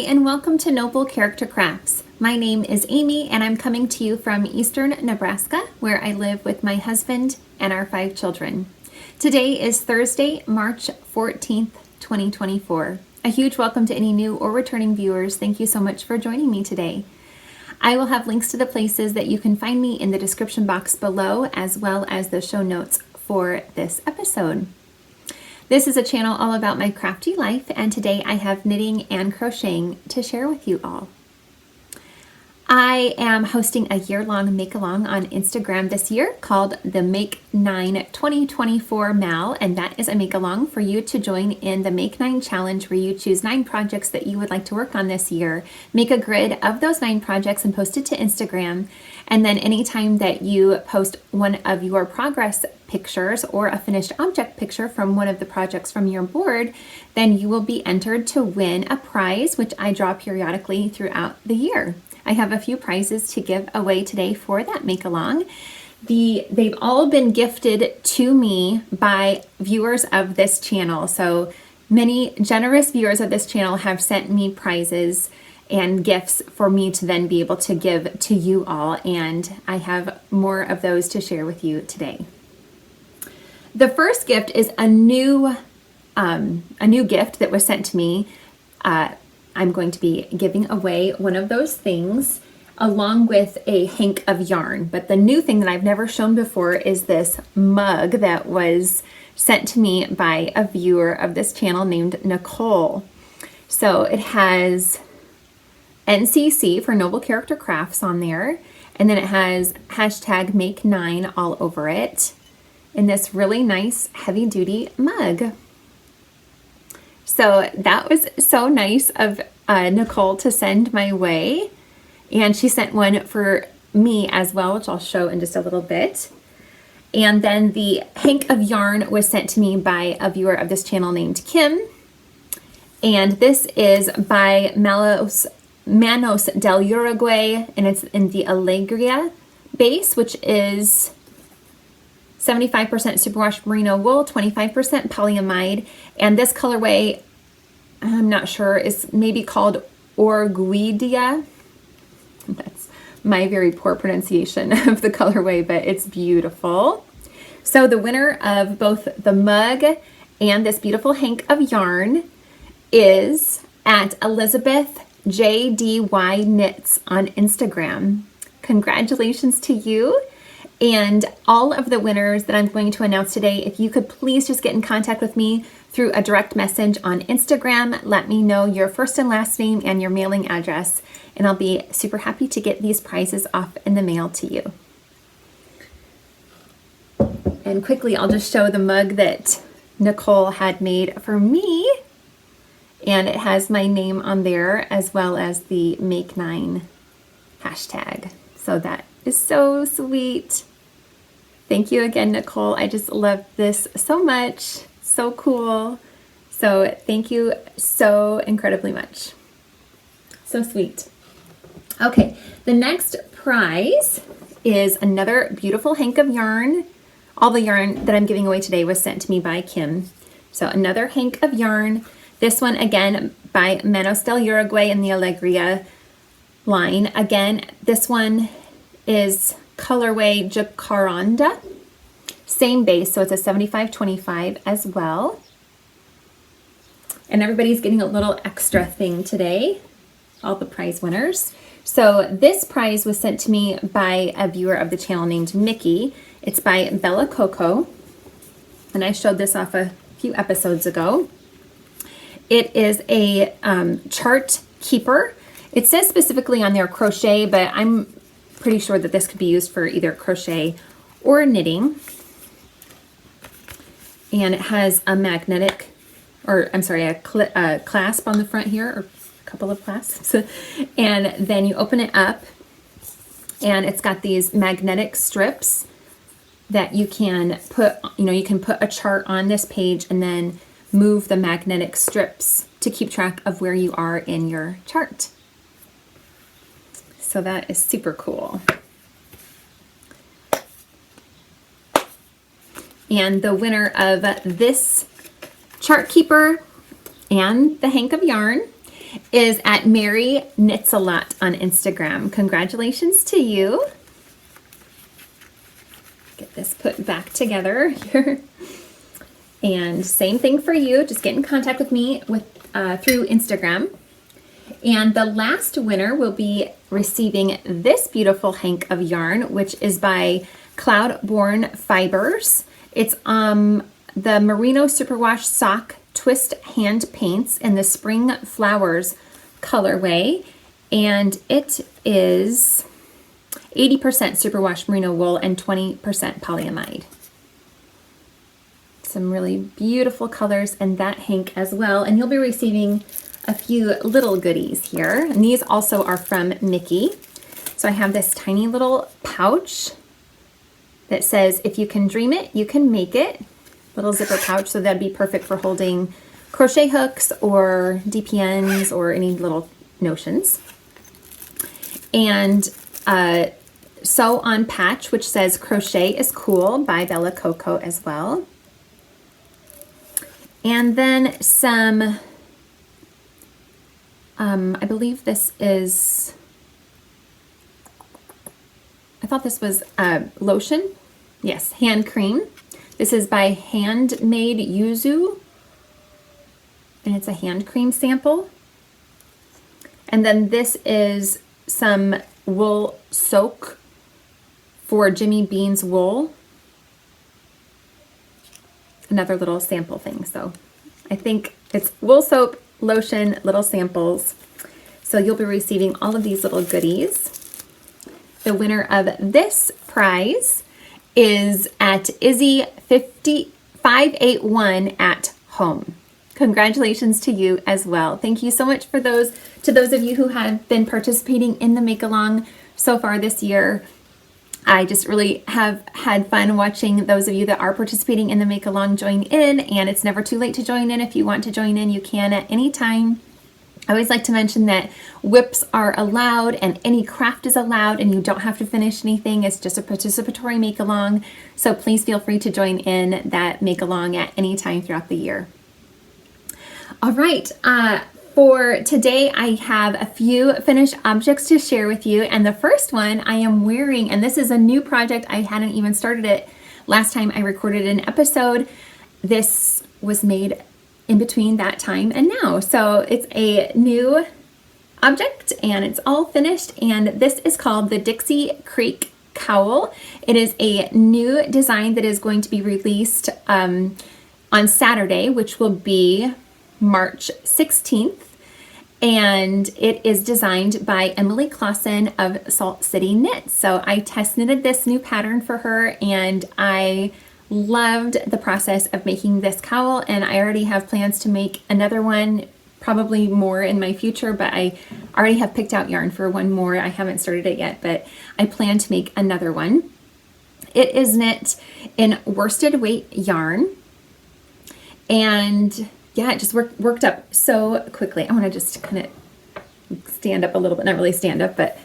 And welcome to Noble Character Crafts. My name is Amy and I'm coming to you from eastern Nebraska, where I live with my husband and our 5 children. Today is Thursday, March 14th, 2024. A huge welcome to any new or returning viewers. Thank you so much for joining me today. I will have links to the places that you can find me in the description box below, as well as the show notes for this episode. This is a channel all about my crafty life, and today I have knitting and crocheting to share with you all. I am hosting a year-long make-along on Instagram this year called the Make 9 2024 Mal, and that is a make-along for you to join in the Make 9 challenge, where you choose 9 projects that you would like to work on this year, make a grid of those 9 projects and post it to Instagram, and then anytime that you post one of your progress pictures or a finished object picture from one of the projects from your board, then you will be entered to win a prize, which I draw periodically throughout the year. I have a few prizes to give away today for that make-along. They've all been gifted to me by viewers of this channel. So many generous viewers of this channel have sent me prizes and gifts for me to then be able to give to you all. And I have more of those to share with you today. The first gift is a new gift that was sent to me. I'm going to be giving away one of those things along with a hank of yarn. But the new thing that I've never shown before is this mug that was sent to me by a viewer of this channel named Nicole. So it has NCC for Noble Character Crafts on there, and then it has hashtag Make 9 all over it in this really nice heavy duty mug. So that was so nice of Nicole to send my way. And she sent one for me as well, which I'll show in just a little bit. And then the hank of yarn was sent to me by a viewer of this channel named Kim. And this is by Manos del Uruguay, and it's in the Alegria base, which is 75% superwash merino wool, 25% polyamide, and this colorway, I'm not sure, is maybe called Orguidia. That's my very poor pronunciation of the colorway, but it's beautiful. So the winner of both the mug and this beautiful hank of yarn is at Elizabeth JDY Knits on Instagram. Congratulations to you. And all of the winners that I'm going to announce today, if you could please just get in contact with me through a direct message on Instagram, let me know your first and last name and your mailing address, and I'll be super happy to get these prizes off in the mail to you. And quickly, I'll just show the mug that Nicole had made for me, and it has my name on there as well as the Make 9 hashtag. So that is so sweet. Thank you again, Nicole. I just love this so much. So cool. So thank you so incredibly much. So sweet. Okay, the next prize is another beautiful hank of yarn. All the yarn that I'm giving away today was sent to me by Kim. So another hank of yarn. This one again by Manos del Uruguay in the Alegria line. Again, this one is colorway Jacaranda, same base, so it's a 75-25 as well. And everybody's getting a little extra thing today, all the prize winners. So this prize was sent to me by a viewer of the channel named Mickey. It's by Bella Coco, and I showed this off a few episodes ago. It is a chart keeper. It says specifically on there crochet, but I'm pretty sure that this could be used for either crochet or knitting. And it has a magnetic, or I'm sorry, a clasp on the front here, or a couple of clasps. And then you open it up, and it's got these magnetic strips that you can put, you can put a chart on this page and then move the magnetic strips to keep track of where you are in your chart. So that is super cool. And the winner of this chart keeper and the hank of yarn is at Mary Knits a Lot on Instagram. Congratulations to you. Get this put back together here. And same thing for you. Just get in contact with me through Instagram. And the last winner will be receiving this beautiful hank of yarn, which is by Cloudborn Fibers. It's the Merino Superwash Sock Twist Hand Paints in the Spring Flowers colorway. And it is 80% superwash merino wool and 20% polyamide. Some really beautiful colors in that hank as well. And you'll be receiving a few little goodies here. And these also are from Mickey. So I have this tiny little pouch that says, if you can dream it, you can make it. Little zipper pouch, so that'd be perfect for holding crochet hooks or DPNs or any little notions. And Sew on Patch, which says Crochet is Cool by Bella Coco as well. And then some, I believe this is, I thought this was lotion. Yes, hand cream. This is by Handmade Yuzu, and it's a hand cream sample. And then this is some wool soak for Jimmy Bean's wool. Another little sample thing. So I think it's wool soap, lotion, little samples. So you'll be receiving all of these little goodies. The winner of this prize is at Izzy581 at home. Congratulations to you as well. Thank you so much for those of you who have been participating in the Make Along so far this year. I just really have had fun watching those of you that are participating in the Make Along join in, and it's never too late to join in. If you want to join in, you can at any time. I always like to mention that whips are allowed and any craft is allowed, and you don't have to finish anything. It's just a participatory Make Along. So please feel free to join in that Make Along at any time throughout the year. All right. For today, I have a few finished objects to share with you. And the first one I am wearing, and this is a new project. I hadn't even started it last time I recorded an episode. This was made in between that time and now. So it's a new object and it's all finished. And this is called the Dixie Creek Cowl. It is a new design that is going to be released on Saturday, which will be March 16th. And it is designed by Emily Clawson of Salt City Knits. So I test knitted this new pattern for her, and I loved the process of making this cowl, and I already have plans to make another one, probably more in my future, but I already have picked out yarn for one more. I haven't started it yet, but I plan to make another one. It is knit in worsted weight yarn, and yeah, it just worked up so quickly. I want to just kind of stand up a little bit, not really stand up, but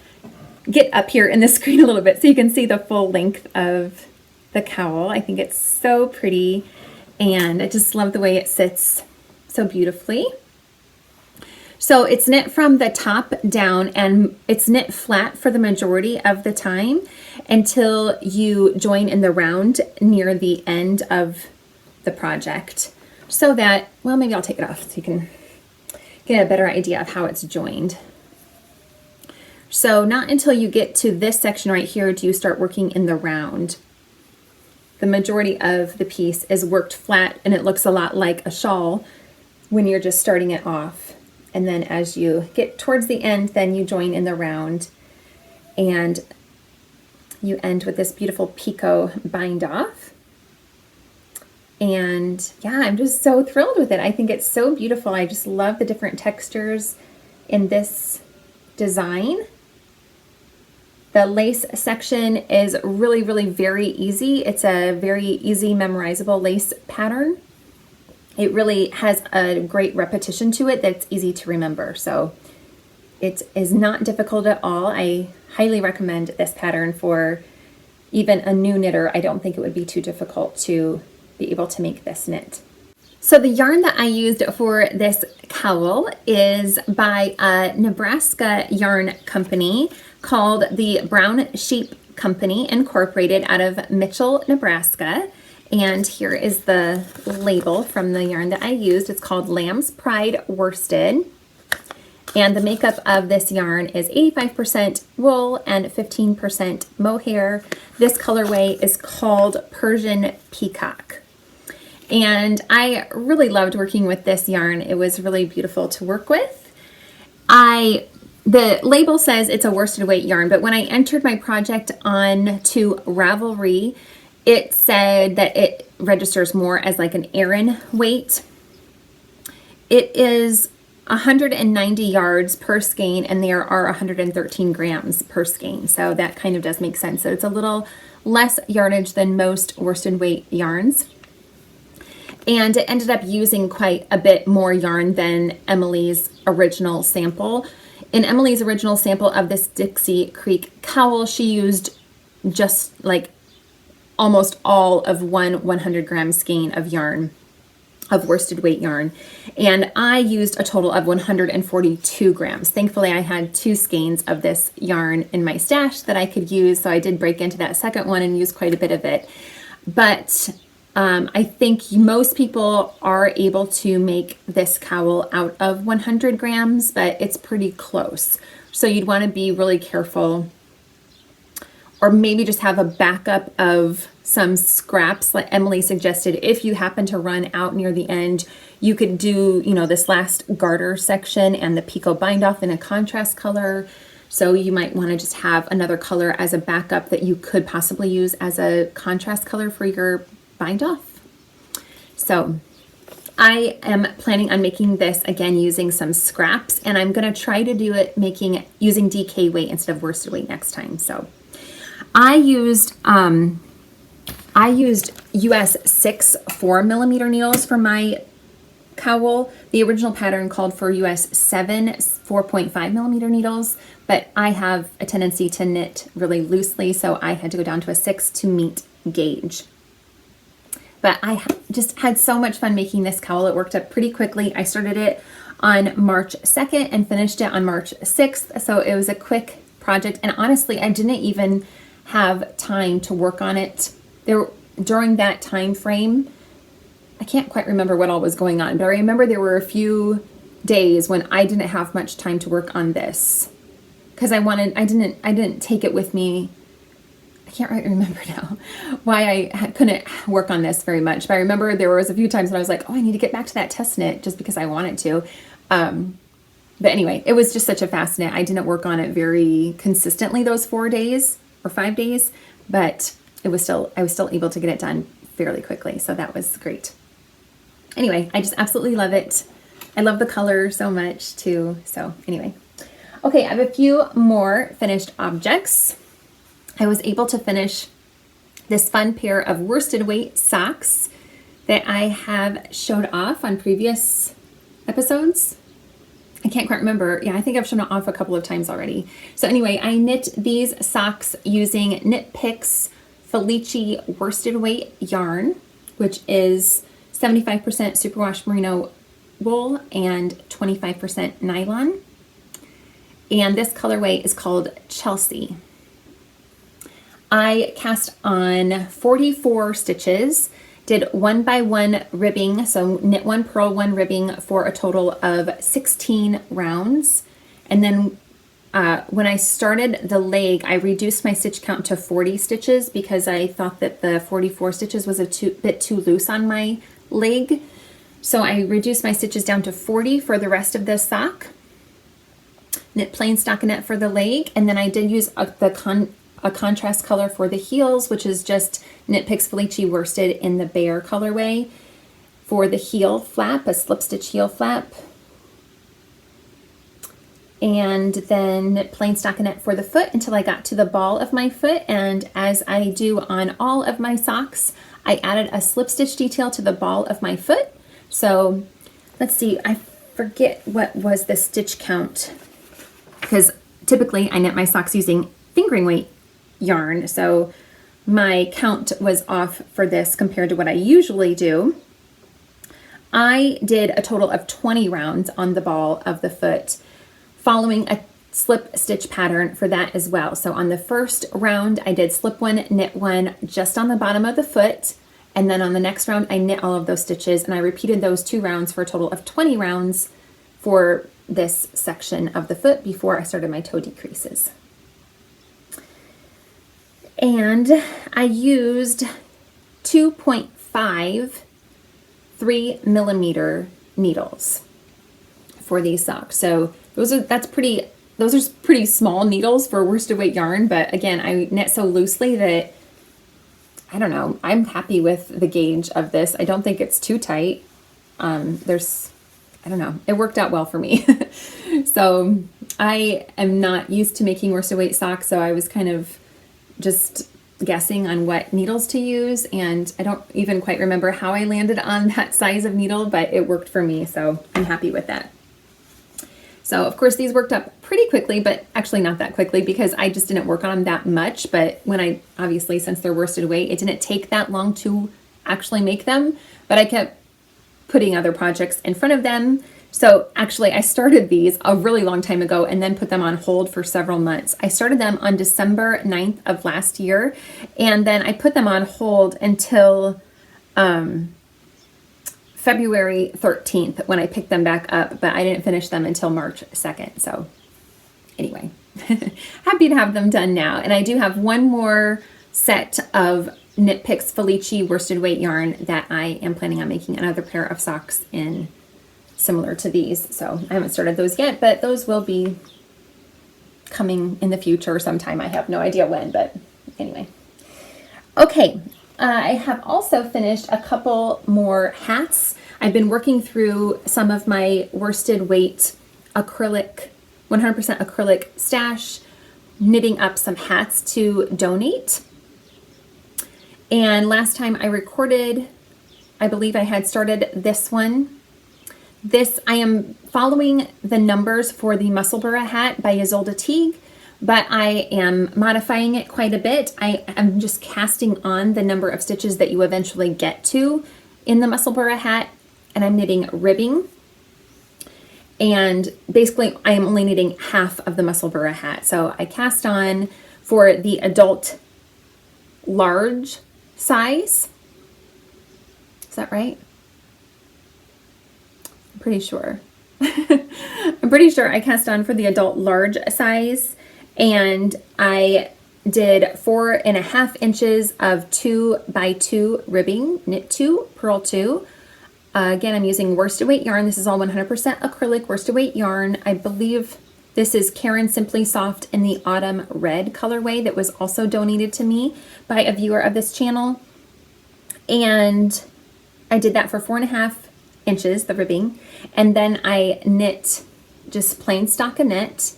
get up here in the screen a little bit so you can see the full length of the cowl. I think it's so pretty, and I just love the way it sits so beautifully. So it's knit from the top down, and it's knit flat for the majority of the time until you join in the round near the end of the project. So that, well, maybe I'll take it off so you can get a better idea of how it's joined. So not until you get to this section right here do you start working in the round. The majority of the piece is worked flat, and it looks a lot like a shawl when you're just starting it off. And then as you get towards the end, then you join in the round, and you end with this beautiful picot bind off. And yeah, I'm just so thrilled with it. I think it's so beautiful. I just love the different textures in this design. The lace section is really, really very easy. It's a very easy memorizable lace pattern. It really has a great repetition to it that's easy to remember. So it is not difficult at all. I highly recommend this pattern for even a new knitter. I don't think it would be too difficult to be able to make this knit. So the yarn that I used for this Cowl is by a Nebraska yarn company called the Brown Sheep Company Incorporated out of Mitchell, Nebraska. And here is the label from the yarn that I used. It's called Lamb's Pride Worsted. And the makeup of this yarn is 85% wool and 15% mohair. This colorway is called Persian Peacock. And I really loved working with this yarn. It was really beautiful to work with. The label says it's a worsted weight yarn, but when I entered my project on to Ravelry, it said that it registers more as like an Aran weight. It is 190 yards per skein, and there are 113 grams per skein. So that kind of does make sense. So it's a little less yardage than most worsted weight yarns. And it ended up using quite a bit more yarn than Emily's original sample. In Emily's original sample of this Dixie Creek cowl, she used just like almost all of one 100 gram skein of yarn, of worsted weight yarn, and I used a total of 142 grams. Thankfully, I had 2 skeins of this yarn in my stash that I could use, so I did break into that second one and use quite a bit of it. But I think most people are able to make this cowl out of 100 grams, but it's pretty close. So you'd want to be really careful, or maybe just have a backup of some scraps like Emily suggested. If you happen to run out near the end, you could do, this last garter section and the picot bind off in a contrast color. So you might want to just have another color as a backup that you could possibly use as a contrast color for your bind off. So I am planning on making this again using some scraps, and I'm going to try to do it using DK weight instead of worsted weight next time. So I used US 6 4mm needles for my cowl. The original pattern called for US 7 4.5mm needles, but I have a tendency to knit really loosely, so I had to go down to a 6 to meet gauge. But I just had so much fun making this cowl. It worked up pretty quickly. I started it on March 2nd and finished it on March 6th, so it was a quick project, and honestly, I didn't even have time to work on it. During that time frame, I can't quite remember what all was going on, but I remember there were a few days when I didn't have much time to work on this because I didn't take it with me. I can't quite remember now why I couldn't work on this very much, but I remember there was a few times when I was like, oh, I need to get back to that test knit just because I wanted to. But anyway, it was just such a fast knit. I didn't work on it very consistently those 4 days or 5 days, but I was still able to get it done fairly quickly. So that was great. Anyway, I just absolutely love it. I love the color so much too. So anyway, okay, I have a few more finished objects. I was able to finish this fun pair of worsted weight socks that I have showed off on previous episodes. I can't quite remember. Yeah, I think I've shown it off a couple of times already. So anyway, I knit these socks using Knit Picks Felici worsted weight yarn, which is 75% superwash merino wool and 25% nylon. And this colorway is called Chelsea. I cast on 44 stitches, did 1 by 1 ribbing, so knit 1, purl 1 ribbing for a total of 16 rounds. And then when I started the leg, I reduced my stitch count to 40 stitches because I thought that the 44 stitches was a bit too loose on my leg. So I reduced my stitches down to 40 for the rest of the sock. Knit plain stockinette for the leg, and then I did use a contrast color for the heels, which is just Knit Picks Felici worsted in the Bear colorway for the heel flap, a slip stitch heel flap. And then knit plain stockinette for the foot until I got to the ball of my foot. And as I do on all of my socks, I added a slip stitch detail to the ball of my foot. So let's see, I forget what was the stitch count because typically I knit my socks using fingering weight yarn, so my count was off for this compared to what I usually do. I did a total of 20 rounds on the ball of the foot, following a slip stitch pattern for that as well. So on the first round, I did slip one, knit one just on the bottom of the foot. And then on the next round, I knit all of those stitches, and I repeated those 2 rounds for a total of 20 rounds for this section of the foot before I started my toe decreases. And I used 2.5 3mm needles for these socks. So those are pretty small needles for worsted weight yarn, but again, I knit so loosely that I don't know, I'm happy with the gauge of this. I don't think it's too tight. I don't know, it worked out well for me. So I am not used to making worsted weight socks, so I was kind of just guessing on what needles to use, and I don't even quite remember how I landed on that size of needle, but it worked for me, so I'm happy with that. So of course these worked up pretty quickly, but actually not that quickly because I just didn't work on them that much. But when I, obviously since they're worsted weight, it didn't take that long to actually make them, but I kept putting other projects in front of them. So actually I started these a really long time ago and then put them on hold for several months. I started them on December 9th of last year, and then I put them on hold until February 13th when I picked them back up, but I didn't finish them until March 2nd. So anyway, happy to have them done now. And I do have one more set of Knit Picks Felici worsted weight yarn that I am planning on making another pair of socks in, similar to these. So I haven't started those yet, but those will be coming in the future sometime. I have no idea when, but anyway. Okay, I have also finished a couple more hats. I've been working through some of my worsted weight acrylic, 100% acrylic stash, knitting up some hats to donate. And last time I recorded, I believe I had started this one. This, I am following the numbers for the Musselburgh hat by Ysolda Teague, but I am modifying it quite a bit. I am just casting on the number of stitches that you eventually get to in the Musselburgh hat, and I'm knitting ribbing. And basically I am only knitting half of the Musselburgh hat. So I cast on for the adult large size. Is that right? I'm pretty sure. I'm pretty sure I cast on for the adult large size, and I did 4.5 inches of 2x2 ribbing, knit 2, purl 2. Again, I'm using worsted weight yarn. This is all 100% acrylic worsted weight yarn. I believe this is Caron Simply Soft in the Autumn Red colorway that was also donated to me by a viewer of this channel. And I did that for 4.5 inches, the ribbing. And then I knit just plain stockinette.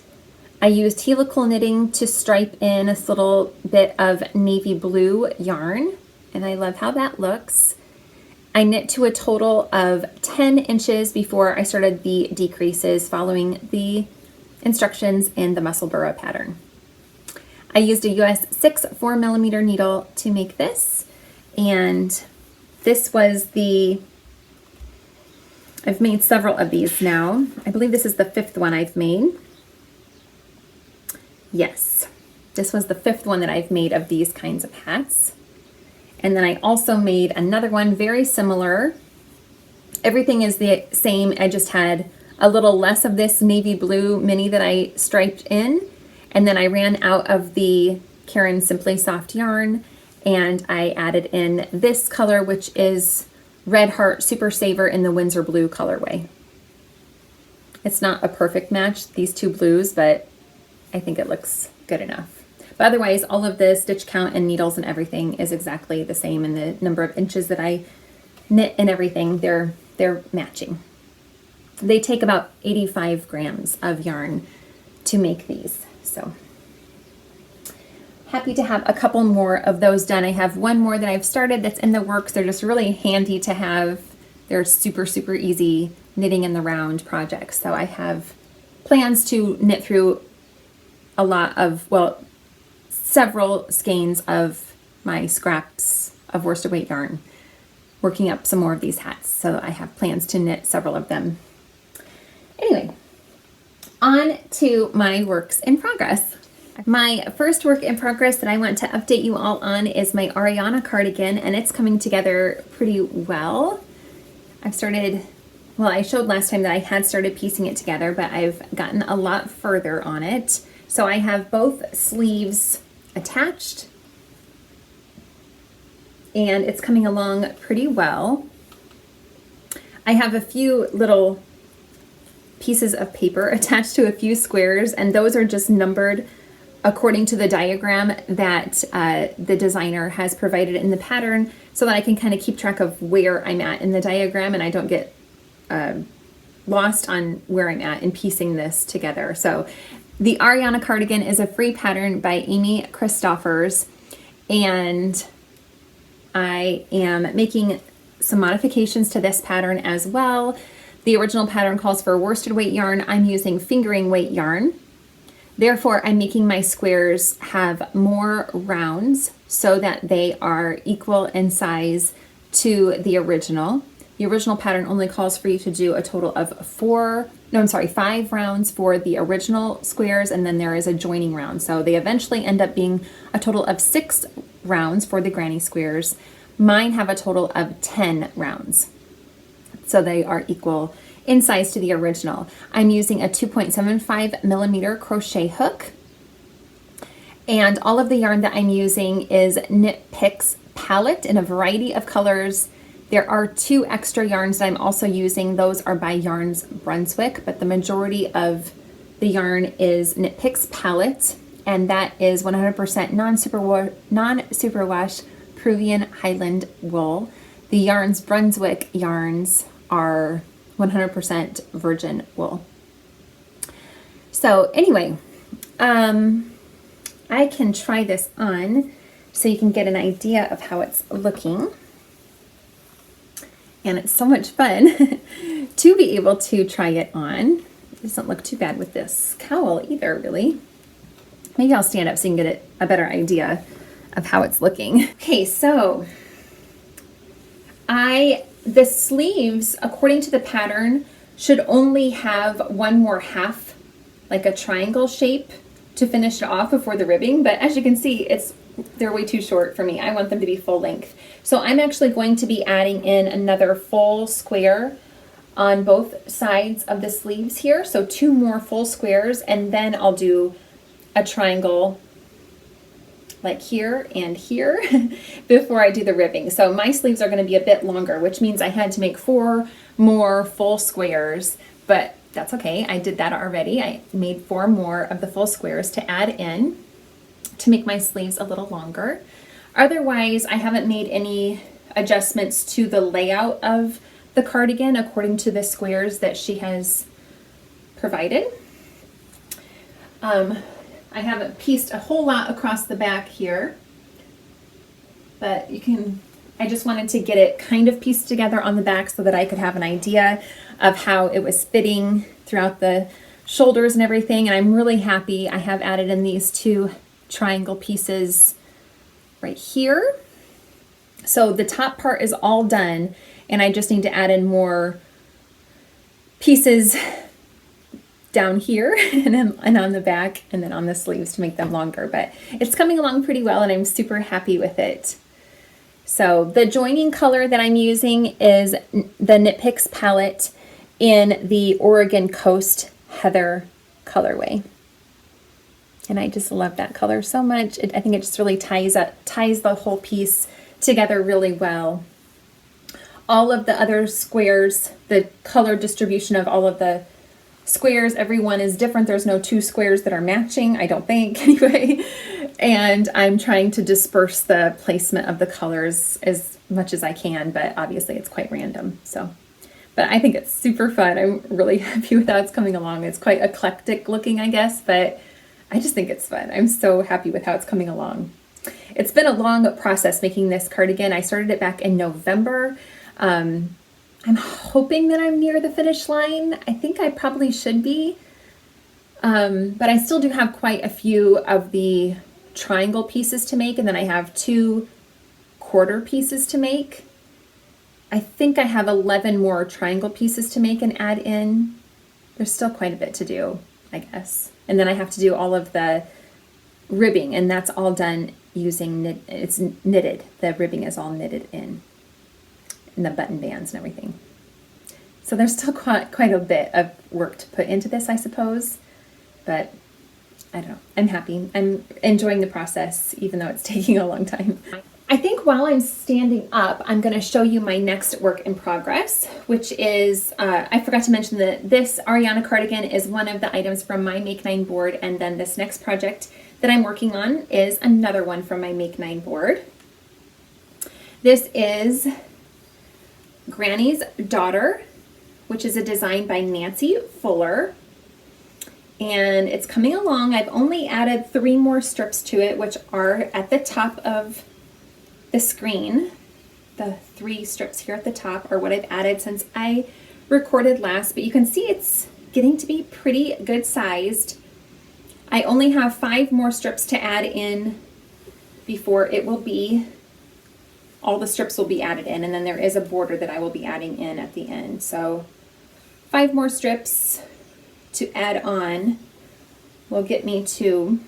I used helical knitting to stripe in this little bit of navy blue yarn, and I love how that looks. I knit to a total of 10 inches before I started the decreases following the instructions in the Musselburgh pattern. I used a US 6 4mm needle to make this, and this was the, I've made several of these now. I believe this is the 5th one I've made. Yes, this was the 5th one that I've made of these kinds of hats. And then I also made another one very similar. Everything is the same. I just had a little less of this navy blue mini that I striped in. And then I ran out of the Caron Simply Soft yarn, and I added in this color, which is Red Heart Super Saver in the Windsor Blue colorway. It's not a perfect match, these two blues, but I think it looks good enough. But otherwise, all of the stitch count and needles and everything is exactly the same, and the number of inches that I knit and everything, they're matching. They take about 85 grams of yarn to make these, so happy to have a couple more of those done. I have one more that I've started that's in the works. They're just really handy to have. They're super, super easy knitting in the round projects. So I have plans to knit through a lot of, well, several skeins of my scraps of worsted weight yarn working up some more of these hats. So I have plans to knit several of them. Anyway, on to my works in progress. My first work in progress that I want to update you all on is my Ariana cardigan, and it's coming together pretty well. I showed last time that I had started piecing it together, but I've gotten a lot further on it. So I have both sleeves attached, and it's coming along pretty well. I have a few little pieces of paper attached to a few squares, and those are just numbered according to the diagram that the designer has provided in the pattern, so that I can kind of keep track of where I'm at in the diagram and I don't get lost on where I'm at in piecing this together. So the Ariana cardigan is a free pattern by Amy Christoffers, and I am making some modifications to this pattern as well. The original pattern calls for worsted weight yarn. I'm using fingering weight yarn. Therefore, I'm making my squares have more rounds so that they are equal in size to the original. The original pattern only calls for you to do a total of 5 rounds for the original squares, and then there is a joining round. So they eventually end up being a total of 6 rounds for the granny squares. Mine have a total of 10 rounds. So they are equal in size to the original. I'm using a 2.75 millimeter crochet hook, and all of the yarn that I'm using is Knit Picks palette in a variety of colors. There are 2 extra yarns that I'm also using. Those are by Yarns Brunswick, but the majority of the yarn is Knit Picks palette, and that is 100% non-superwash Peruvian Highland wool. The Yarns Brunswick yarns are 100% virgin wool. So anyway, I can try this on so you can get an idea of how it's looking. And it's so much fun to be able to try it on. It doesn't look too bad with this cowl either, really. Maybe I'll stand up so you can get a better idea of how it's looking. Okay, so the sleeves, according to the pattern, should only have one more half, like a triangle shape, to finish it off before the ribbing. But as you can see, they're way too short for me. I want them to be full length. So I'm actually going to be adding in another full square on both sides of the sleeves here. So 2 more full squares, and then I'll do a triangle like here and here before I do the ribbing. So my sleeves are going to be a bit longer, which means I had to make 4 more full squares, but that's okay. I did that already. I made 4 more of the full squares to add in to make my sleeves a little longer. Otherwise, I haven't made any adjustments to the layout of the cardigan according to the squares that she has provided. I haven't pieced a whole lot across the back here, but I just wanted to get it kind of pieced together on the back so that I could have an idea of how it was fitting throughout the shoulders and everything. And I'm really happy I have added in these 2 triangle pieces right here. So the top part is all done, and I just need to add in more pieces down here and on the back and then on the sleeves to make them longer. But it's coming along pretty well, and I'm super happy with it. So the joining color that I'm using is the Knit Picks palette in the Oregon Coast Heather colorway. And I just love that color so much. I think it just really ties the whole piece together really well. All of the other squares, the color distribution of all of the squares, everyone is different. There's no 2 squares that are matching, I don't think, anyway. And I'm trying to disperse the placement of the colors as much as I can, but obviously it's quite random. But I think it's super fun. I'm really happy with how it's coming along. It's quite eclectic looking, I guess, but I just think it's fun. I'm so happy with how it's coming along. It's been a long process making this cardigan. I started it back in November. I'm hoping that I'm near the finish line. I think I probably should be. But I still do have quite a few of the triangle pieces to make, and then I have 2 quarter pieces to make. I think I have 11 more triangle pieces to make and add in. There's still quite a bit to do, I guess. And then I have to do all of the ribbing, and that's all done using it's knitted. The ribbing is all knitted in, and the button bands and everything. So there's still quite a bit of work to put into this, I suppose, but I don't know. I'm happy. I'm enjoying the process, even though it's taking a long time. I think while I'm standing up, I'm going to show you my next work in progress, which is, I forgot to mention that this Ariana cardigan is one of the items from my Make 9 board, and then this next project that I'm working on is another one from my Make 9 board. This is Granny's Daughter, which is a design by Nancy Fuller, and it's coming along. I've only added 3 more strips to it, which are at the top of the screen. The 3 strips here at the top are what I've added since I recorded last, but you can see it's getting to be pretty good sized. I only have 5 more strips to add in before it will be, all the strips will be added in, and then there is a border that I will be adding in at the end. So 5 more strips to add on will get me to,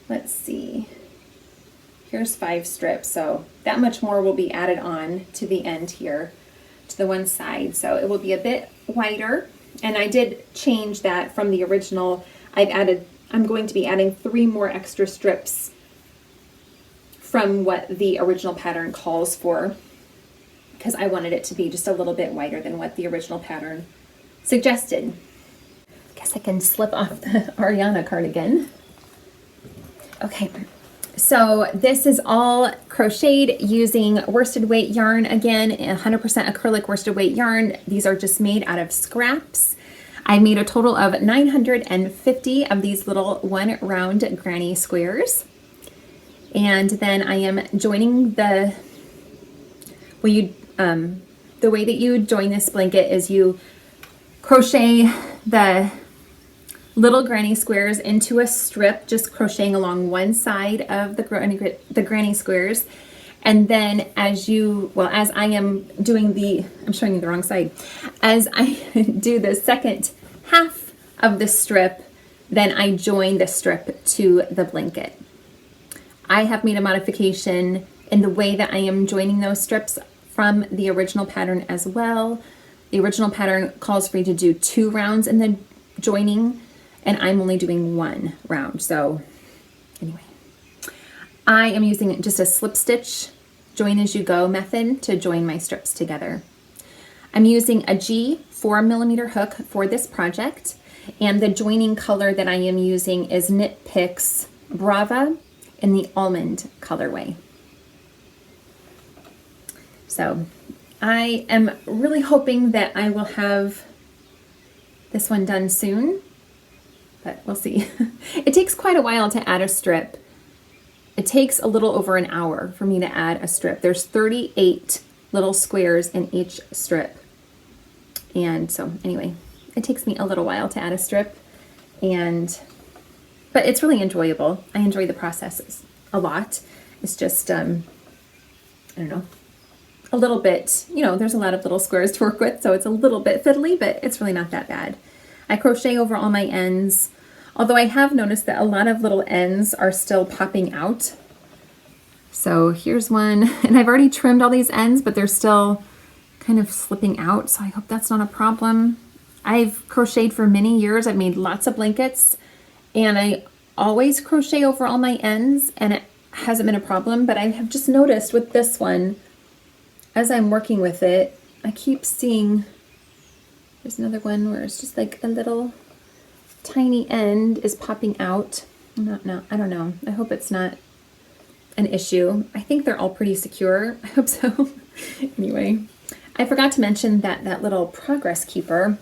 let's see, here's 5 strips, so that much more will be added on to the end here, to the one side. So it will be a bit wider, and I did change that from the original. I'm going to be adding 3 more extra strips from what the original pattern calls for, because I wanted it to be just a little bit wider than what the original pattern suggested. I guess I can slip off the Ariana cardigan. Okay. So this is all crocheted using worsted weight yarn. Again, 100% acrylic worsted weight yarn. These are just made out of scraps. I made a total of 950 of these little 1 round granny squares. And then I am joining the way that you join this blanket is you crochet the little granny squares into a strip, just crocheting along one side of the granny squares. And then as I am doing I'm showing you the wrong side. As I do the second half of the strip, then I join the strip to the blanket. I have made a modification in the way that I am joining those strips from the original pattern as well. The original pattern calls for you to do 2 rounds in the joining, and I'm only doing 1 round. So anyway, I am using just a slip stitch join as you go method to join my strips together. I'm using a G 4mm hook for this project, and the joining color that I am using is Knit Picks Brava in the Almond colorway. So I am really hoping that I will have this one done soon, but we'll see. It takes quite a while to add a strip. It takes a little over an hour for me to add a strip. There's 38 little squares in each strip. And so anyway, it takes me a little while to add a strip, but it's really enjoyable. I enjoy the process a lot. It's just, I don't know, a little bit, there's a lot of little squares to work with, so it's a little bit fiddly, but it's really not that bad. I crochet over all my ends, although I have noticed that a lot of little ends are still popping out. So here's one, and I've already trimmed all these ends, but they're still kind of slipping out, so I hope that's not a problem. I've crocheted for many years. I've made lots of blankets, and I always crochet over all my ends, and it hasn't been a problem, but I have just noticed with this one, as I'm working with it, I keep seeing, there's another one where it's just like a little tiny end is popping out. I don't know. I hope it's not an issue. I think they're all pretty secure. I hope so. Anyway, I forgot to mention that little progress keeper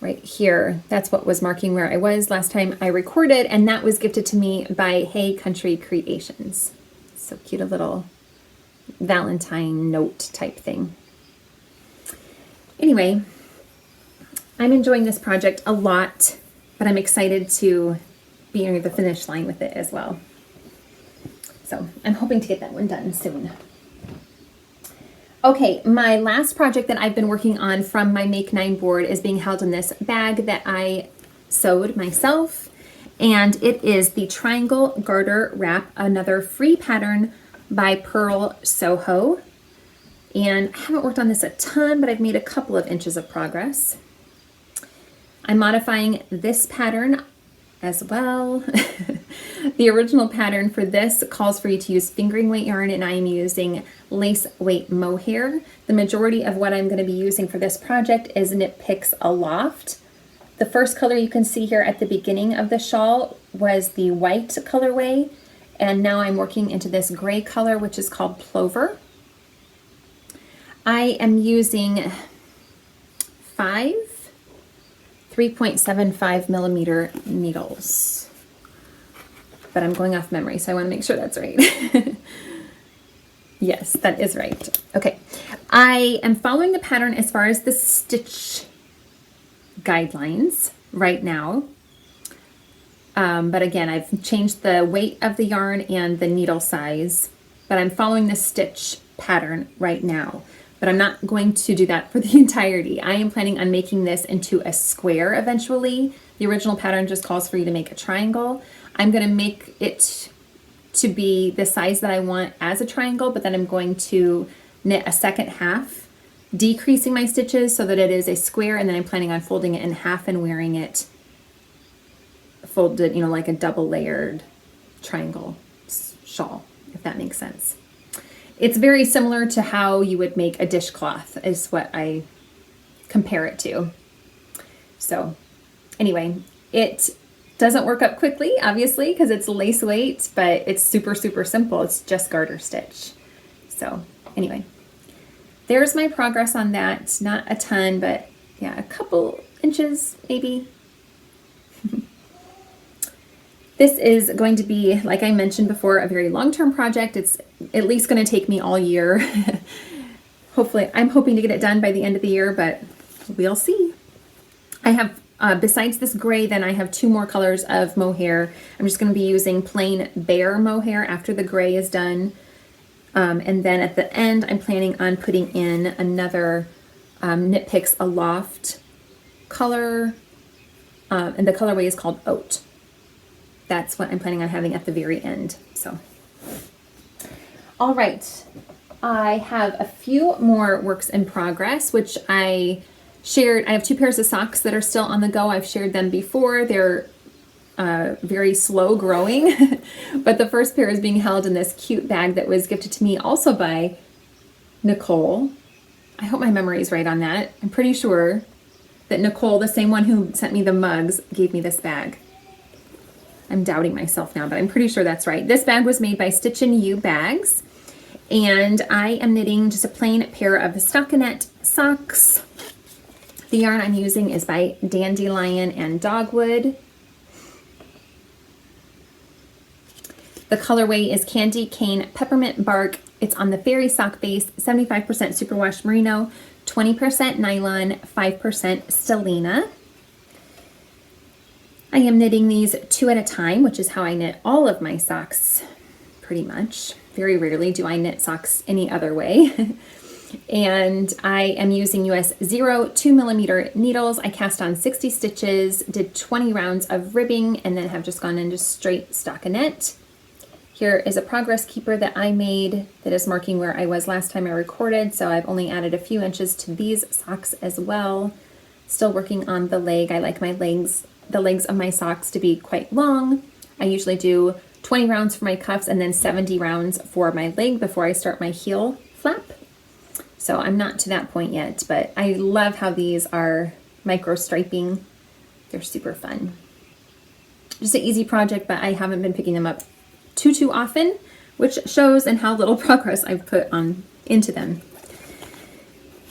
right here, that's what was marking where I was last time I recorded, and that was gifted to me by Hey Country Creations. So cute, a little Valentine note type thing. Anyway, I'm enjoying this project a lot, but I'm excited to be near the finish line with it as well. So I'm hoping to get that one done soon. Okay, my last project that I've been working on from my Make 9 board is being held in this bag that I sewed myself. And it is the Triangle Garter Wrap, another free pattern by Purl Soho. And I haven't worked on this a ton, but I've made a couple of inches of progress. I'm modifying this pattern as well. The original pattern for this calls for you to use fingering weight yarn, and I am using lace weight mohair. The majority of what I'm going to be using for this project is knit Picks Aloft. The first color you can see here at the beginning of the shawl was the white colorway, and now I'm working into this gray color, which is called Plover. I am using 5 3.75 millimeter needles, but I'm going off memory, so I want to make sure that's right. Yes, that is right. Okay, I am following the pattern as far as the stitch guidelines right now. But again, I've changed the weight of the yarn and the needle size, but I'm following the stitch pattern right now. But I'm not going to do that for the entirety. I am planning on making this into a square eventually. The original pattern just calls for you to make a triangle. I'm going to make it to be the size that I want as a triangle, but then I'm going to knit a second half, decreasing my stitches so that it is a square, and then I'm planning on folding it in half and wearing it folded, you know, like a double layered triangle shawl, if that makes sense. It's very similar to how you would make a dishcloth is what I compare it to. So anyway, it doesn't work up quickly, obviously, because it's lace weight, but it's super, super simple. It's just garter stitch. So anyway, there's my progress on that. Not a ton, but yeah, a couple inches maybe. This is going to be, like I mentioned before, a very long-term project. It's at least going to take me all year. Hopefully, I'm hoping to get it done by the end of the year, but we'll see. I have, besides this gray, then I have 2 more colors of mohair. I'm just going to be using plain bare mohair after the gray is done. And then at the end, I'm planning on putting in another Knit Picks Aloft color, and the colorway is called Oat. That's what I'm planning on having at the very end. So, all right, I have a few more works in progress, which I shared. I have 2 pairs of socks that are still on the go. I've shared them before. They're very slow growing, but the first pair is being held in this cute bag that was gifted to me also by Nicole. I hope my memory is right on that. I'm pretty sure that Nicole, the same one who sent me the mugs, gave me this bag. I'm doubting myself now, but I'm pretty sure that's right. This bag was made by Stitch and You Bags, and I am knitting just a plain pair of stockinette socks. The yarn I'm using is by Dandelion and Dogwood. The colorway is Candy Cane Peppermint Bark. It's on the fairy sock base, 75% superwash merino, 20% nylon, 5% stellina. I am knitting these 2 at a time, which is how I knit all of my socks, pretty much. Very rarely do I knit socks any other way. And I am using US 0 2mm needles. I cast on 60 stitches, did 20 rounds of ribbing, and then have just gone into straight stockinette. Here is a progress keeper that I made that is marking where I was last time I recorded, so I've only added a few inches to these socks as well. Still working on the leg. I like my legs, the legs of my socks to be quite long. I usually do 20 rounds for my cuffs and then 70 rounds for my leg before I start my heel flap. So I'm not to that point yet, but I love how these are micro striping. They're super fun. Just an easy project, but I haven't been picking them up too often, which shows in how little progress I've put on into them.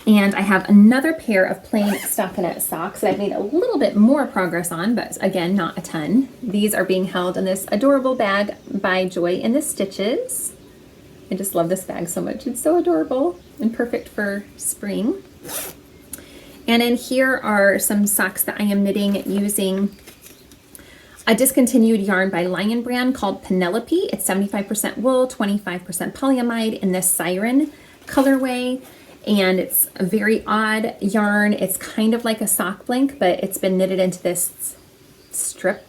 And I have another pair of plain stockinette socks that I've made a little bit more progress on, but again, not a ton. These are being held in this adorable bag by Joy in the Stitches. I just love this bag so much. It's so adorable and perfect for spring. And in here are some socks that I am knitting using a discontinued yarn by Lion Brand called Penelope. It's 75% wool, 25% polyamide in this Siren colorway. And it's a very odd yarn. It's kind of like a sock blank, but it's been knitted into this strip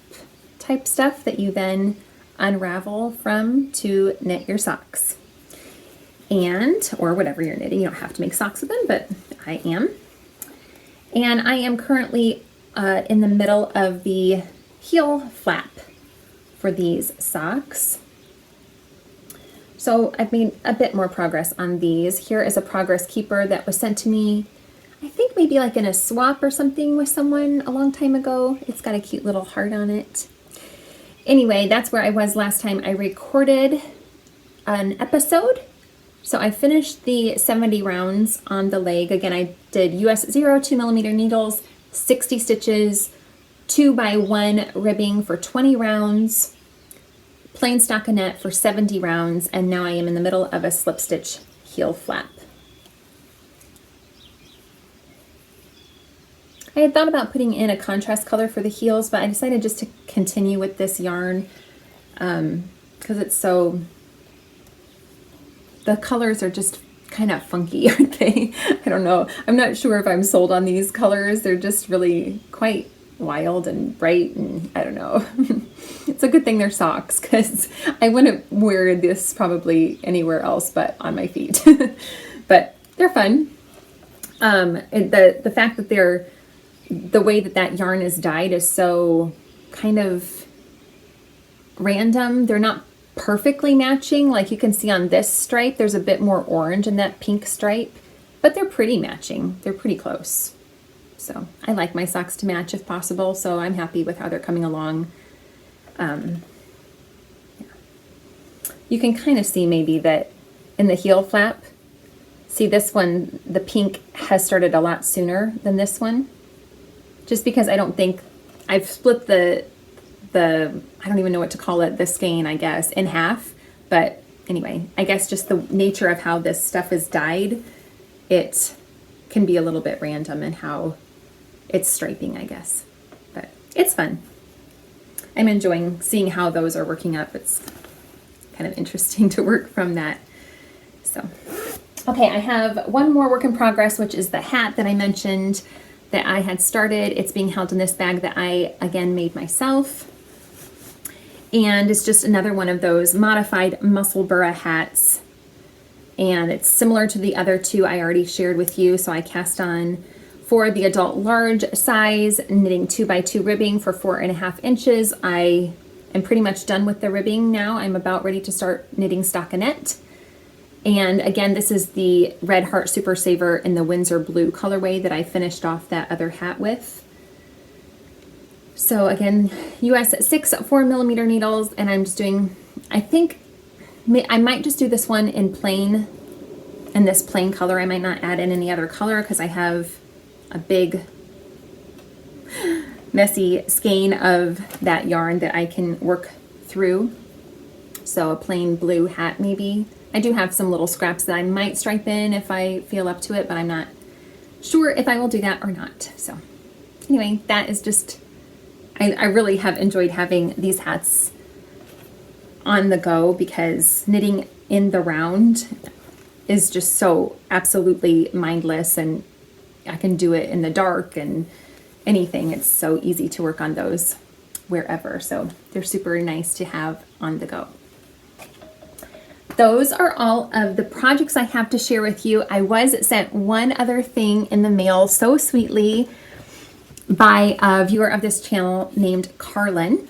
type stuff that you then unravel from to knit your socks. Or whatever you're knitting. You don't have to make socks with them, but I am. And I am currently in the middle of the heel flap for these socks. So I've made a bit more progress on these. Here is a progress keeper that was sent to me, I think maybe like in a swap or something with someone a long time ago. It's got a cute little heart on it. Anyway, that's where I was last time I recorded an episode. So I finished the 70 rounds on the leg. Again, I did US 0 2mm needles, 60 stitches, 2x1 ribbing for 20 rounds, plain stockinette for 70 rounds, and now I am in the middle of a slip stitch heel flap. I had thought about putting in a contrast color for the heels, but I decided just to continue with this yarn because it's so... The colors are just kind of funky, aren't they? I don't know. I'm not sure if I'm sold on these colors. They're just really quite wild and bright, and I don't know. It's a good thing they're socks, because I wouldn't wear this probably anywhere else but on my feet. But they're fun. The fact that the way that yarn is dyed is so kind of random. They're not perfectly matching. Like you can see on this stripe, there's a bit more orange in that pink stripe, but they're pretty matching. They're pretty close. So I like my socks to match if possible, so I'm happy with how they're coming along. Yeah. You can kind of see maybe that in the heel flap, see this one, the pink has started a lot sooner than this one, just because I don't think I've split the I don't even know what to call it, the skein, I guess, in half. But anyway, I guess just the nature of how this stuff is dyed, it can be a little bit random in how it's striping, I guess. But it's fun. I'm enjoying seeing how those are working up. It's kind of interesting to work from that. So, okay, I have one more work in progress, which is the hat that I mentioned that I had started. It's being held in this bag that I, again, made myself. And it's just another one of those modified Musselburgh hats. And it's similar to the other two I already shared with you. So I cast on for the adult large size, knitting 2x2 ribbing for 4.5 inches. I am pretty much done with the ribbing now. I'm about ready to start knitting stockinette. And again, this is the Red Heart Super Saver in the Windsor Blue colorway that I finished off that other hat with. So again, US 6 4mm needles, and I'm just doing, I think I might just do this one in plain, in this plain color. I might not add in any other color because I have a big messy skein of that yarn that I can work through. So a plain blue hat maybe. I do have some little scraps that I might stripe in if I feel up to it, but I'm not sure if I will do that or not. So anyway, that is just, I really have enjoyed having these hats on the go because knitting in the round is just so absolutely mindless, and I can do it in the dark and anything. It's so easy to work on those wherever. So they're super nice to have on the go. Those are all of the projects I have to share with you. I was sent one other thing in the mail so sweetly by a viewer of this channel named Caron.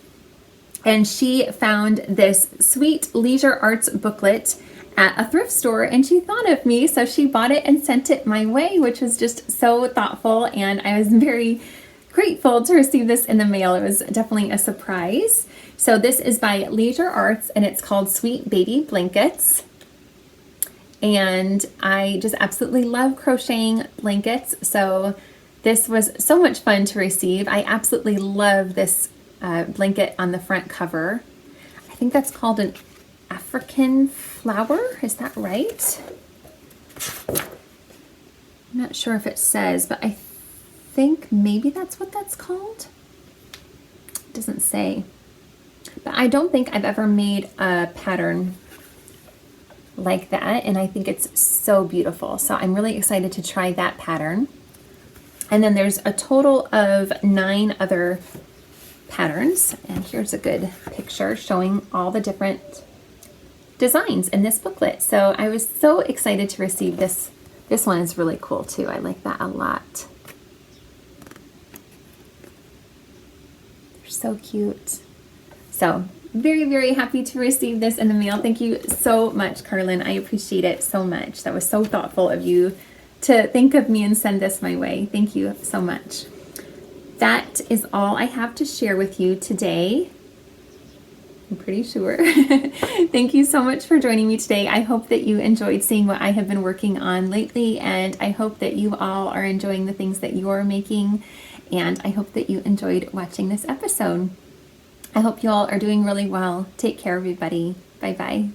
And she found this sweet leisure arts booklet at a thrift store, and she thought of me, so she bought it and sent it my way, which was just so thoughtful, and I was very grateful to receive this in the mail. It was definitely a surprise. So this is by Leisure Arts, and it's called Sweet Baby Blankets. And I just absolutely love crocheting blankets, so this was so much fun to receive. I absolutely love this blanket on the front cover. I think that's called an African flower. Is that right? I'm not sure if it says, but I think maybe that's what that's called. It doesn't say. But I don't think I've ever made a pattern like that, and I think it's so beautiful. So I'm really excited to try that pattern. And then there's a total of 9 other patterns, and here's a good picture showing all the different designs in this booklet. So I was so excited to receive this. This one is really cool too. I like that a lot. They're so cute. So very, very happy to receive this in the mail. Thank you so much, Carlin. I appreciate it so much. That was so thoughtful of you to think of me and send this my way. Thank you so much. That is all I have to share with you today. I'm pretty sure. Thank you so much for joining me today. I hope that you enjoyed seeing what I have been working on lately, and I hope that you all are enjoying the things that you're making, and I hope that you enjoyed watching this episode. I hope you all are doing really well. Take care, everybody. Bye-bye.